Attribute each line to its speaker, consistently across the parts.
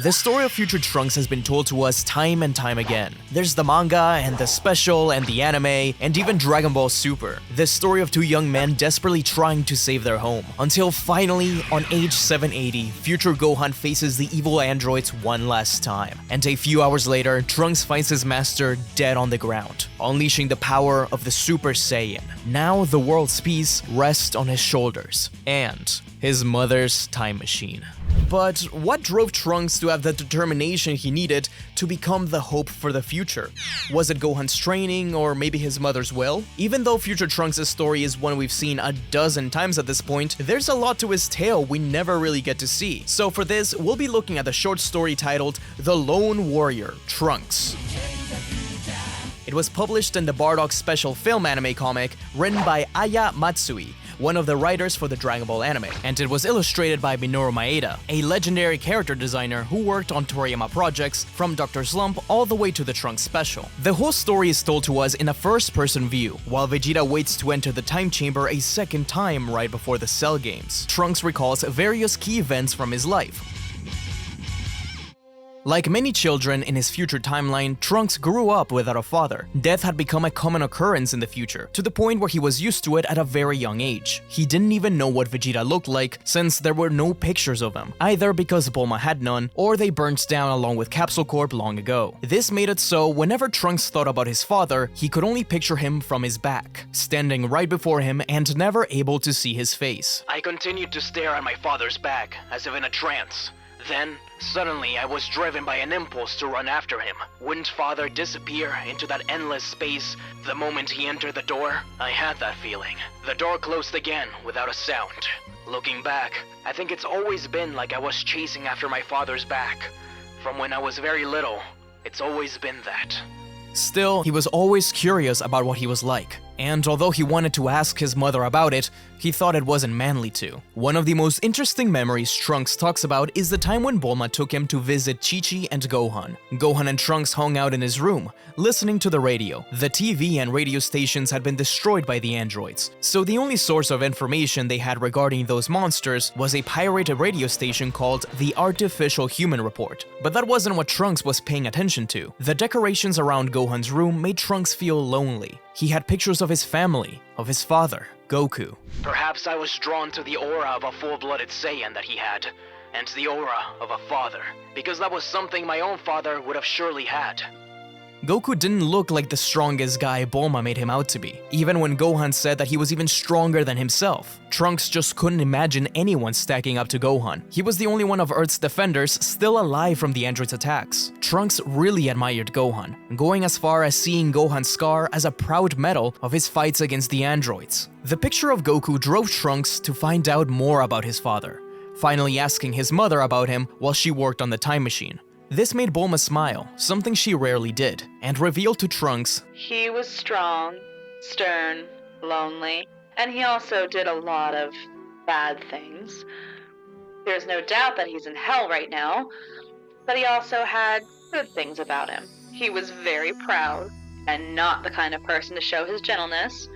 Speaker 1: The story of future Trunks has been told to us time and time again. There's the manga, and the special, and the anime, and even Dragon Ball Super. The story of two young men desperately trying to save their home. Until finally, on age 780, future Gohan faces the evil androids one last time. And a few hours later, Trunks finds his master dead on the ground, unleashing the power of the Super Saiyan. Now the world's peace rests on his shoulders, and his mother's time machine. But what drove Trunks to have the determination he needed to become the hope for the future? Was it Gohan's training, or maybe his mother's will? Even though future Trunks' story is one we've seen a dozen times at this point, there's a lot to his tale we never really get to see. So for this, we'll be looking at the short story titled The Lone Warrior, Trunks. It was published in the Bardock Special Film anime comic written by Aya Matsui, one of the writers for the Dragon Ball anime, and it was illustrated by Minoru Maeda, a legendary character designer who worked on Toriyama projects from Dr. Slump all the way to the Trunks special. The whole story is told to us in a first-person view, while Vegeta waits to enter the time chamber a second time right before the Cell games. Trunks recalls various key events from his life. Like many children in his future timeline, Trunks grew up without a father. Death had become a common occurrence in the future, to the point where he was used to it at a very young age. He didn't even know what Vegeta looked like, since there were no pictures of him, either because Bulma had none, or they burnt down along with Capsule Corp long ago. This made it so whenever Trunks thought about his father, he could only picture him from his back, standing right before him and never able to see his face.
Speaker 2: I continued to stare at my father's back, as if in a trance. Then, suddenly I was driven by an impulse to run after him. Wouldn't father disappear into that endless space the moment he entered the door? I had that feeling. The door closed again without a sound. Looking back, I think it's always been like I was chasing after my father's back. From when I was very little, it's always been that.
Speaker 1: Still, he was always curious about what he was like, and although he wanted to ask his mother about it, he thought it wasn't manly to. One of the most interesting memories Trunks talks about is the time when Bulma took him to visit Chi-Chi and Gohan. Gohan and Trunks hung out in his room, listening to the radio. The TV and radio stations had been destroyed by the androids, so the only source of information they had regarding those monsters was a pirated radio station called the Artificial Human Report. But that wasn't what Trunks was paying attention to. The decorations around Gohan's room made Trunks feel lonely. He had pictures of his family, of his father, Goku.
Speaker 2: Perhaps I was drawn to the aura of a full-blooded Saiyan that he had, and the aura of a father, because that was something my own father would have surely had.
Speaker 1: Goku didn't look like the strongest guy Bulma made him out to be, even when Gohan said that he was even stronger than himself. Trunks just couldn't imagine anyone stacking up to Gohan. He was the only one of Earth's defenders still alive from the androids' attacks. Trunks really admired Gohan, going as far as seeing Gohan's scar as a proud medal of his fights against the androids. The picture of Goku drove Trunks to find out more about his father, finally asking his mother about him while she worked on the time machine. This made Bulma smile, something she rarely did, and revealed to Trunks,
Speaker 3: he was strong, stern, lonely, and he also did a lot of bad things. There's no doubt that he's in hell right now, but he also had good things about him. He was very proud, and not the kind of person to show his gentleness,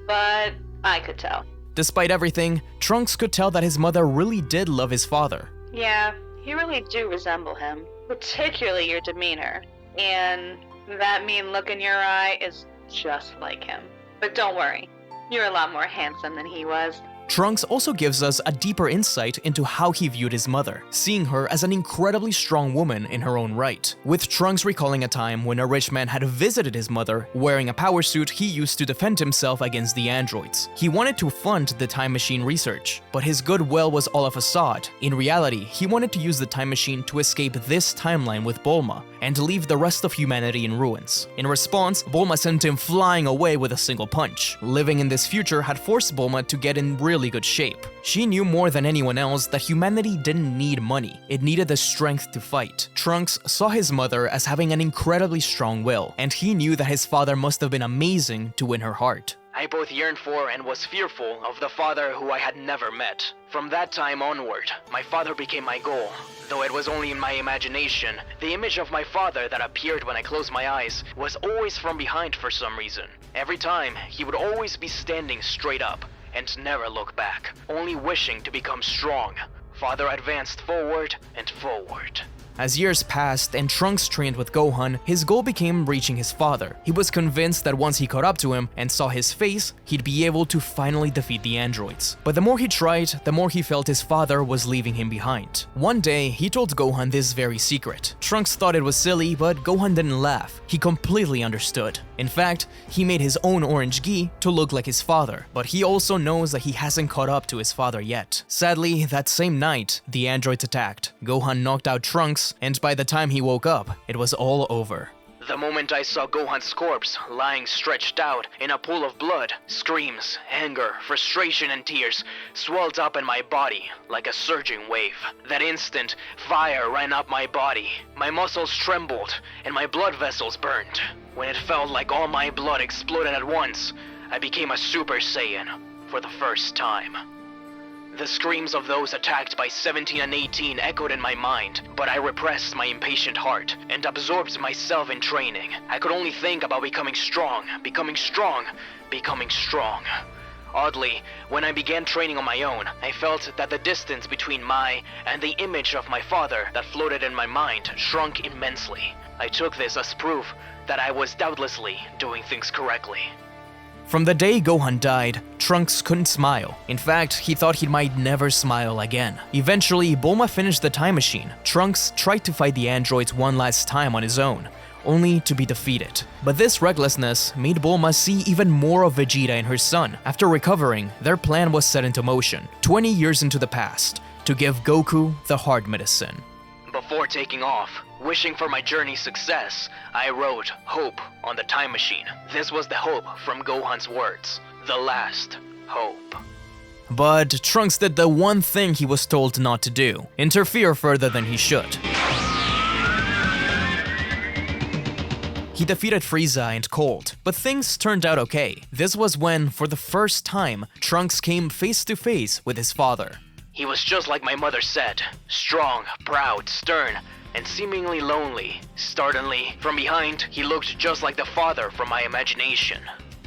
Speaker 3: but I could tell.
Speaker 1: Despite everything, Trunks could tell that his mother really did love his father.
Speaker 3: Yeah, you really do resemble him. Particularly your demeanor, and that mean look in your eye is just like him. But don't worry, you're a lot more handsome than he was.
Speaker 1: Trunks also gives us a deeper insight into how he viewed his mother, seeing her as an incredibly strong woman in her own right, with Trunks recalling a time when a rich man had visited his mother wearing a power suit he used to defend himself against the androids. He wanted to fund the time machine research, but his goodwill was all a facade. In reality, he wanted to use the time machine to escape this timeline with Bulma and leave the rest of humanity in ruins. In response, Bulma sent him flying away with a single punch. Living in this future had forced Bulma to get in really good shape. She knew more than anyone else that humanity didn't need money, it needed the strength to fight. Trunks saw his mother as having an incredibly strong will, and he knew that his father must have been amazing to win her heart.
Speaker 2: I both yearned for and was fearful of the father who I had never met. From that time onward, my father became my goal. Though it was only in my imagination, the image of my father that appeared when I closed my eyes was always from behind for some reason. Every time, he would always be standing straight up and never look back, only wishing to become strong. Father advanced forward and forward.
Speaker 1: As years passed and Trunks trained with Gohan, his goal became reaching his father. He was convinced that once he caught up to him and saw his face, he'd be able to finally defeat the androids. But the more he tried, the more he felt his father was leaving him behind. One day, he told Gohan this very secret. Trunks thought it was silly, but Gohan didn't laugh. He completely understood. In fact, he made his own orange gi to look like his father, but he also knows that he hasn't caught up to his father yet. Sadly, that same night, the androids attacked. Gohan knocked out Trunks, and by the time he woke up, it was all over.
Speaker 2: The moment I saw Gohan's corpse lying stretched out in a pool of blood, screams, anger, frustration, and tears swelled up in my body like a surging wave. That instant, fire ran up my body. My muscles trembled and my blood vessels burned. When it felt like all my blood exploded at once, I became a Super Saiyan for the first time. The screams of those attacked by 17 and 18 echoed in my mind, but I repressed my impatient heart and absorbed myself in training. I could only think about becoming strong, becoming strong, becoming strong. Oddly, when I began training on my own, I felt that the distance between my and the image of my father that floated in my mind shrunk immensely. I took this as proof that I was doubtlessly doing things correctly.
Speaker 1: From the day Gohan died, Trunks couldn't smile. In fact, he thought he might never smile again. Eventually, Bulma finished the time machine. Trunks tried to fight the androids one last time on his own, only to be defeated. But this recklessness made Bulma see even more of Vegeta and her son. After recovering, their plan was set into motion, 20 years into the past, to give Goku the heart medicine.
Speaker 2: Before taking off, wishing for my journey's success, I wrote hope on the time machine. This was the hope from Gohan's words, the last hope.
Speaker 1: But Trunks did the one thing he was told not to do, interfere further than he should. He defeated Frieza and Cold, but things turned out okay. This was when, for the first time, Trunks came face to face with his father.
Speaker 2: He was just like my mother said, strong, proud, stern, and seemingly lonely. Startlingly, from behind, he looked just like the father from my imagination.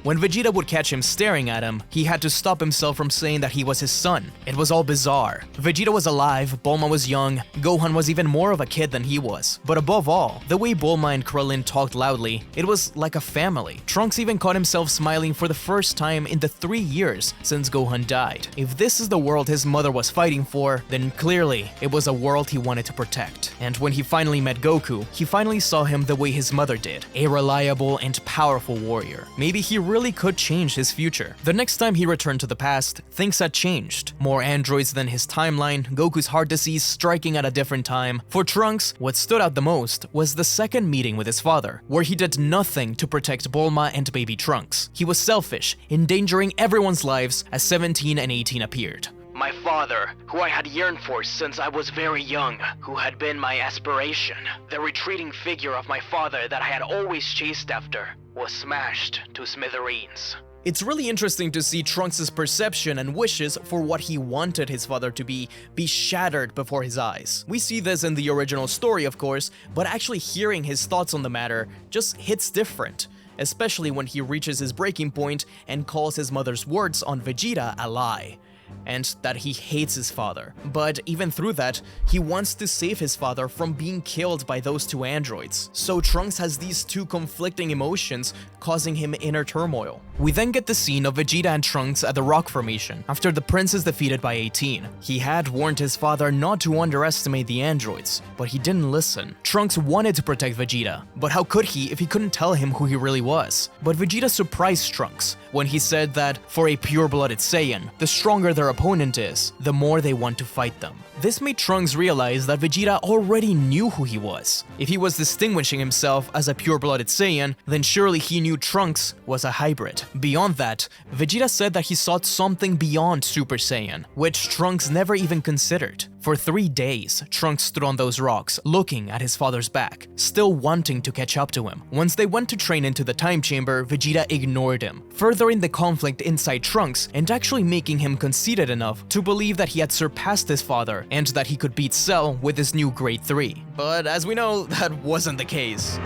Speaker 1: When Vegeta would catch him staring at him, he had to stop himself from saying that he was his son. It was all bizarre. Vegeta was alive, Bulma was young, Gohan was even more of a kid than he was. But above all, the way Bulma and Krillin talked loudly, it was like a family. Trunks even caught himself smiling for the first time in the 3 years since Gohan died. If this is the world his mother was fighting for, then clearly it was a world he wanted to protect. And when he finally met Goku, he finally saw him the way his mother did, a reliable and powerful warrior. Maybe he really could change his future. The next time he returned to the past, things had changed. More androids than his timeline, Goku's heart disease striking at a different time. For Trunks, what stood out the most was the second meeting with his father, where he did nothing to protect Bulma and baby Trunks. He was selfish, endangering everyone's lives as 17 and 18 appeared.
Speaker 2: My father, who I had yearned for since I was very young, who had been my aspiration, the retreating figure of my father that I had always chased after, was smashed to smithereens.
Speaker 1: It's really interesting to see Trunks' perception and wishes for what he wanted his father to be shattered before his eyes. We see this in the original story, of course, but actually hearing his thoughts on the matter just hits different, especially when he reaches his breaking point and calls his mother's words on Vegeta a lie, and that he hates his father. But even through that, he wants to save his father from being killed by those two androids. So Trunks has these two conflicting emotions, causing him inner turmoil. We then get the scene of Vegeta and Trunks at the rock formation, after the prince is defeated by 18. He had warned his father not to underestimate the androids, but he didn't listen. Trunks wanted to protect Vegeta, but how could he if he couldn't tell him who he really was? But Vegeta surprised Trunks when he said that for a pure-blooded Saiyan, the stronger their opponent is, the more they want to fight them. This made Trunks realize that Vegeta already knew who he was. If he was distinguishing himself as a pure-blooded Saiyan, then surely he knew Trunks was a hybrid. Beyond that, Vegeta said that he sought something beyond Super Saiyan, which Trunks never even considered. For 3 days, Trunks stood on those rocks, looking at his father's back, still wanting to catch up to him. Once they went to train into the time chamber, Vegeta ignored him, furthering the conflict inside Trunks and actually making him conceited enough to believe that he had surpassed his father and that he could beat Cell with his new Grade 3. But as we know, that wasn't the case.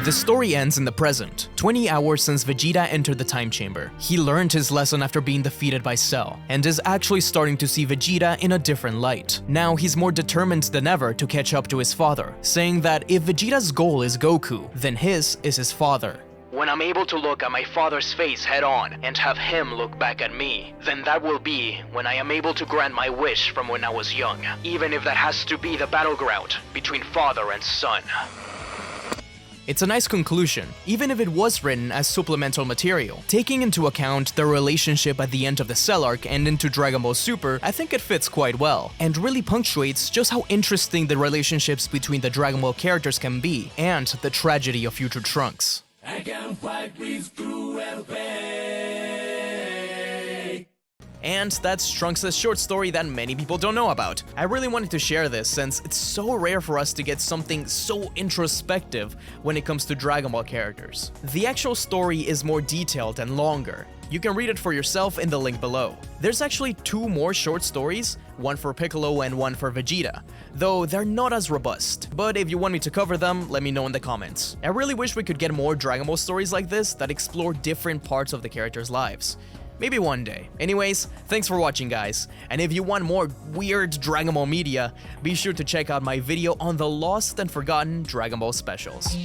Speaker 1: The story ends in the present, 20 hours since Vegeta entered the time chamber. He learned his lesson after being defeated by Cell, and is actually starting to see Vegeta in a different light. Now he's more determined than ever to catch up to his father, saying that if Vegeta's goal is Goku, then his is his father.
Speaker 2: When I'm able to look at my father's face head on and have him look back at me, then that will be when I am able to grant my wish from when I was young, even if that has to be the battleground between father and son.
Speaker 1: It's a nice conclusion, even if it was written as supplemental material. Taking into account the relationship at the end of the Cell arc and into Dragon Ball Super, I think it fits quite well, and really punctuates just how interesting the relationships between the Dragon Ball characters can be, and the tragedy of future Trunks.
Speaker 4: I can fight with cruel pain.
Speaker 1: And that's Trunks' short story that many people don't know about. I really wanted to share this since it's so rare for us to get something so introspective when it comes to Dragon Ball characters. The actual story is more detailed and longer. You can read it for yourself in the link below. There's actually 2 more short stories, one for Piccolo and one for Vegeta, though they're not as robust. But if you want me to cover them, let me know in the comments. I really wish we could get more Dragon Ball stories like this that explore different parts of the characters' lives. Maybe one day. Anyways, thanks for watching, guys. And if you want more weird Dragon Ball media, be sure to check out my video on the lost and forgotten Dragon Ball specials.